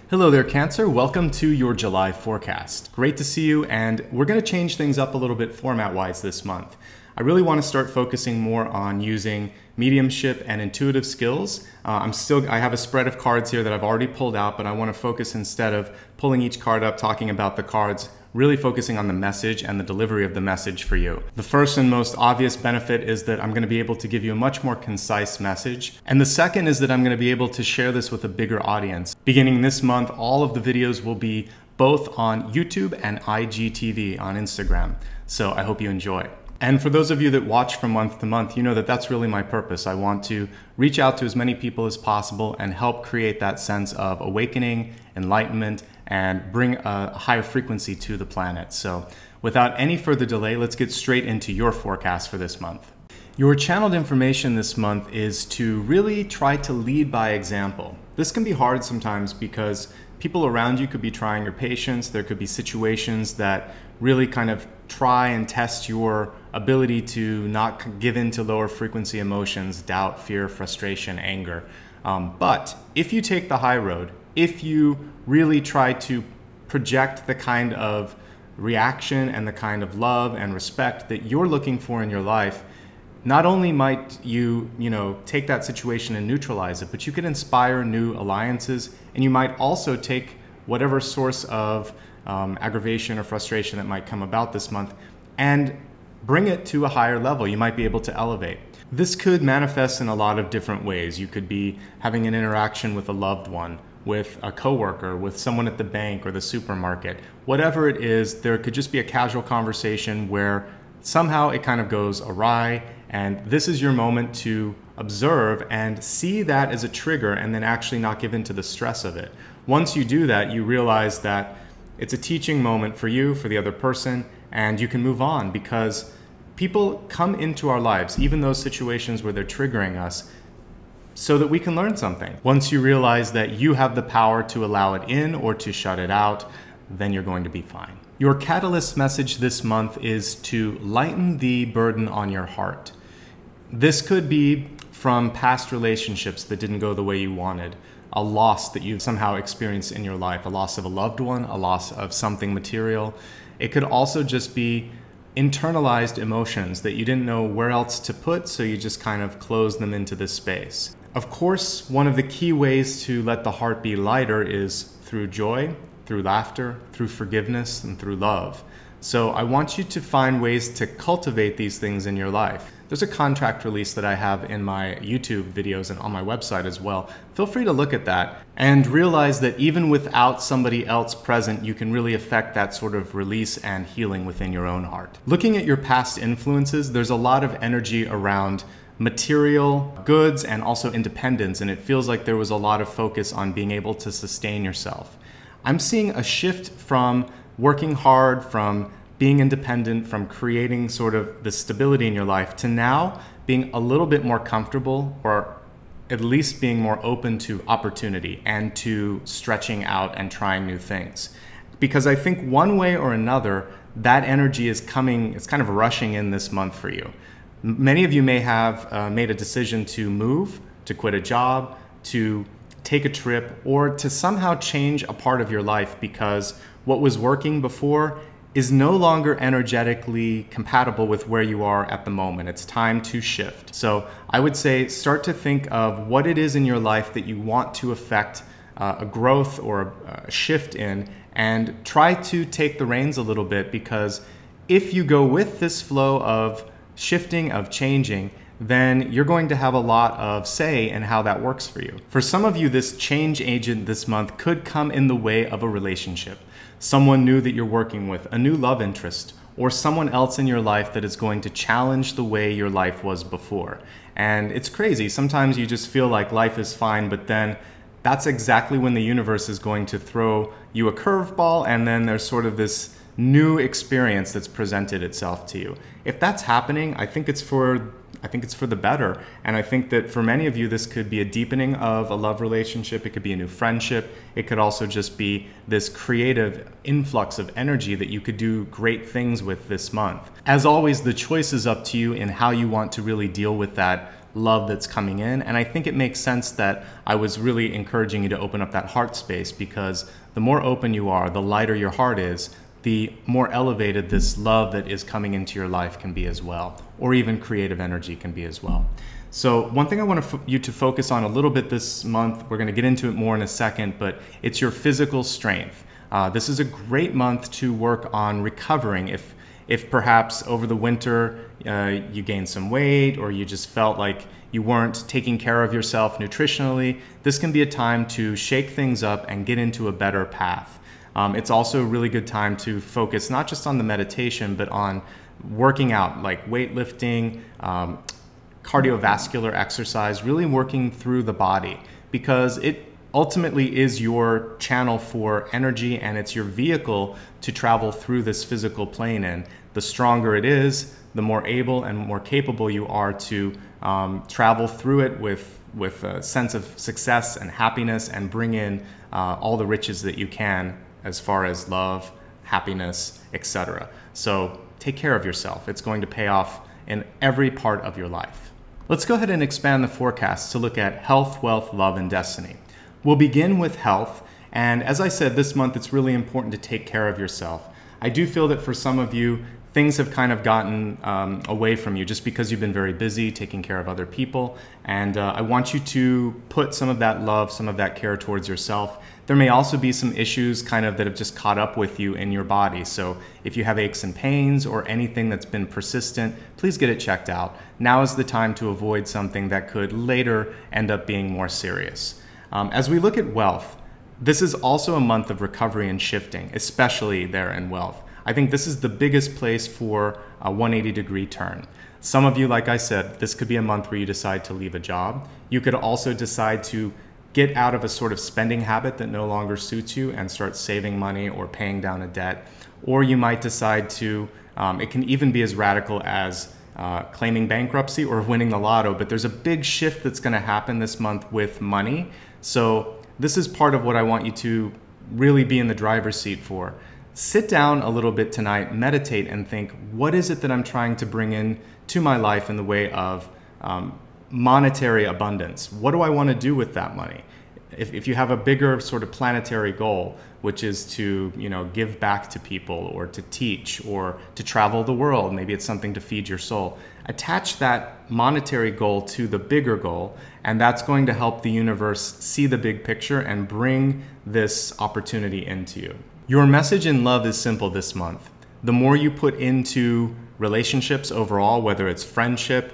Hello there, Cancer. Welcome to your July forecast. Great to see you, and we're going to change things up a little bit format-wise this month. I really want to start focusing more on using mediumship and intuitive skills. I have a spread of cards here that I've already pulled out, but I want to focus, instead of pulling each card up, talking about the cards, really focusing on the message and the delivery of the message for you. The first and most obvious benefit is that I'm going to be able to give you a much more concise message. And the second is that I'm going to be able to share this with a bigger audience. Beginning this month, all of the videos will be both on YouTube and IGTV on Instagram. So I hope you enjoy. And for those of you that watch from month to month, you know that that's really my purpose. I want to reach out to as many people as possible and help create that sense of awakening, enlightenment, and bring a higher frequency to the planet. So without any further delay, let's get straight into your forecast for this month. Your channeled information this month is to really try to lead by example. This can be hard sometimes because people around you could be trying your patience. There could be situations that really kind of try and test your ability to not give in to lower frequency emotions, doubt, fear, frustration, anger. But if you take the high road, if you really try to project the kind of reaction and the kind of love and respect that you're looking for in your life, not only might you take that situation and neutralize it, but you can inspire new alliances, and you might also take whatever source of aggravation or frustration that might come about this month and bring it to a higher level. You might be able to elevate. This could manifest in a lot of different ways. You could be having an interaction with a loved one, with a coworker, with someone at the bank or the supermarket. Whatever it is, there could just be a casual conversation where somehow it kind of goes awry, and this is your moment to observe and see that as a trigger and then actually not give in to the stress of it. Once you do that, you realize that it's a teaching moment for you, for the other person, and you can move on, because people come into our lives, even those situations where they're triggering us, so that we can learn something. Once you realize that you have the power to allow it in or to shut it out, then you're going to be fine. Your catalyst message this month is to lighten the burden on your heart. This could be from past relationships that didn't go the way you wanted, a loss that you've somehow experienced in your life, a loss of a loved one, a loss of something material. It could also just be internalized emotions that you didn't know where else to put, so you just kind of closed them into this space. Of course, one of the key ways to let the heart be lighter is through joy, through laughter, through forgiveness, and through love. So I want you to find ways to cultivate these things in your life. There's a contract release that I have in my YouTube videos and on my website as well. Feel free to look at that and realize that even without somebody else present, you can really affect that sort of release and healing within your own heart. Looking at your past influences, there's a lot of energy around material goods and also independence, and it feels like there was a lot of focus on being able to sustain yourself. I'm seeing a shift from working hard, from being independent, from creating sort of the stability in your life, to now being a little bit more comfortable, or at least being more open to opportunity and to stretching out and trying new things. Because I think one way or another, that energy is coming, it's kind of rushing in this month for you. Many of you may have made a decision to move, to quit a job, to take a trip, or to somehow change a part of your life because what was working before is no longer energetically compatible with where you are at the moment. It's time to shift. So I would say start to think of what it is in your life that you want to affect a growth or a shift in, and try to take the reins a little bit, because if you go with this flow of shifting, of changing, then you're going to have a lot of say in how that works for you. For some of you, this change agent this month could come in the way of a relationship. Someone new that you're working with, a new love interest, or someone else in your life that is going to challenge the way your life was before. And it's crazy. Sometimes you just feel like life is fine, but then that's exactly when the universe is going to throw you a curveball, and then there's sort of this new experience that's presented itself to you. If that's happening, I think it's for the better. And I think that for many of you, this could be a deepening of a love relationship. It could be a new friendship. It could also just be this creative influx of energy that you could do great things with this month. As always, the choice is up to you in how you want to really deal with that love that's coming in. And I think it makes sense that I was really encouraging you to open up that heart space, because the more open you are, the lighter your heart is, the more elevated this love that is coming into your life can be as well, or even creative energy can be as well. So one thing I want you to focus on a little bit this month, we're going to get into it more in a second, but it's your physical strength. This is a great month to work on recovering. If perhaps over the winter you gained some weight, or you just felt like you weren't taking care of yourself nutritionally, this can be a time to shake things up and get into a better path. It's also a really good time to focus not just on the meditation, but on working out, like weightlifting, cardiovascular exercise, really working through the body, because it ultimately is your channel for energy, and it's your vehicle to travel through this physical plane in. The stronger it is, the more able and more capable you are to travel through it with a sense of success and happiness, and bring in all the riches that you can as far as love, happiness, etc. So take care of yourself. It's going to pay off in every part of your life. Let's go ahead and expand the forecast to look at health, wealth, love, and destiny. We'll begin with health, and as I said, this month it's really important to take care of yourself. I do feel that for some of you, things have kind of gotten away from you just because you've been very busy taking care of other people, and I want you to put some of that love, some of that care towards yourself. There may also be some issues kind of that have just caught up with you in your body. So if you have aches and pains or anything that's been persistent, please get it checked out. Now is the time to avoid something that could later end up being more serious. As we look at wealth, this is also a month of recovery and shifting, especially there in wealth. I think this is the biggest place for a 180-degree turn. Some of you, like I said, this could be a month where you decide to leave a job. You could also decide to get out of a sort of spending habit that no longer suits you and start saving money or paying down a debt. Or you might decide to, it can even be as radical as claiming bankruptcy or winning the lotto, but there's a big shift that's going to happen this month with money. So this is part of what I want you to really be in the driver's seat for. Sit down a little bit tonight, meditate, and think, what is it that I'm trying to bring in to my life in the way of monetary abundance? What do I want to do with that money? If you have a bigger sort of planetary goal, which is to, give back to people, or to teach, or to travel the world, maybe it's something to feed your soul. Attach that monetary goal to the bigger goal, and that's going to help the universe see the big picture and bring this opportunity into you. Your message in love is simple this month. The more you put into relationships overall, whether it's friendship,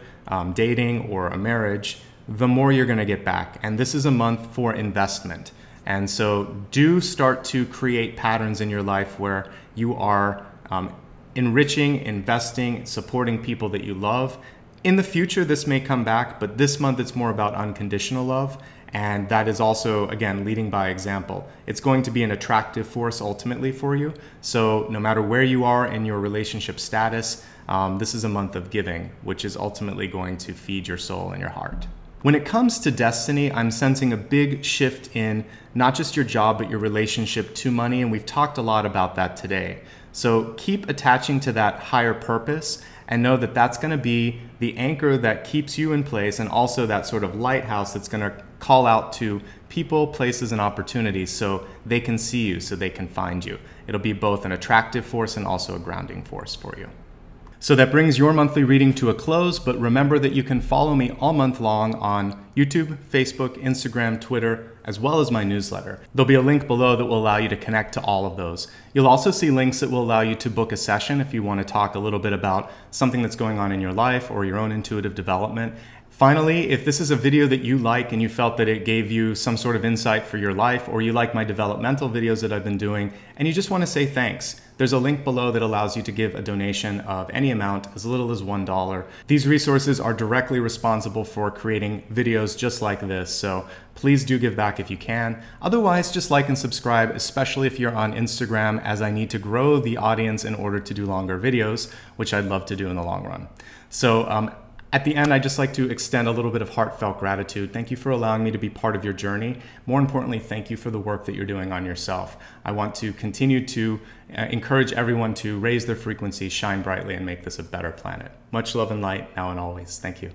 dating, or a marriage, the more you're going to get back. And this is a month for investment. And so do start to create patterns in your life where you are enriching, investing, supporting people that you love. In the future, this may come back, but this month it's more about unconditional love. And that is also, again, leading by example. It's going to be an attractive force ultimately for you. So no matter where you are in your relationship status, this is a month of giving, which is ultimately going to feed your soul and your heart. When it comes to destiny, I'm sensing a big shift in not just your job, but your relationship to money. And we've talked a lot about that today. So keep attaching to that higher purpose, and know that that's going to be the anchor that keeps you in place, and also that sort of lighthouse that's going to call out to people, places, and opportunities so they can see you, so they can find you. It'll be both an attractive force and also a grounding force for you. So that brings your monthly reading to a close, but remember that you can follow me all month long on YouTube, Facebook, Instagram, Twitter, as well as my newsletter. There'll be a link below that will allow you to connect to all of those. You'll also see links that will allow you to book a session if you want to talk a little bit about something that's going on in your life or your own intuitive development. Finally, if this is a video that you like and you felt that it gave you some sort of insight for your life, or you like my developmental videos that I've been doing, and you just want to say thanks, there's a link below that allows you to give a donation of any amount, as little as $1. These resources are directly responsible for creating videos just like this, so please do give back if you can. Otherwise, just like and subscribe, especially if you're on Instagram, as I need to grow the audience in order to do longer videos, which I'd love to do in the long run. So at the end, I'd just like to extend a little bit of heartfelt gratitude. Thank you for allowing me to be part of your journey. More importantly, thank you for the work that you're doing on yourself. I want to continue to encourage everyone to raise their frequency, shine brightly, and make this a better planet. Much love and light now and always. Thank you.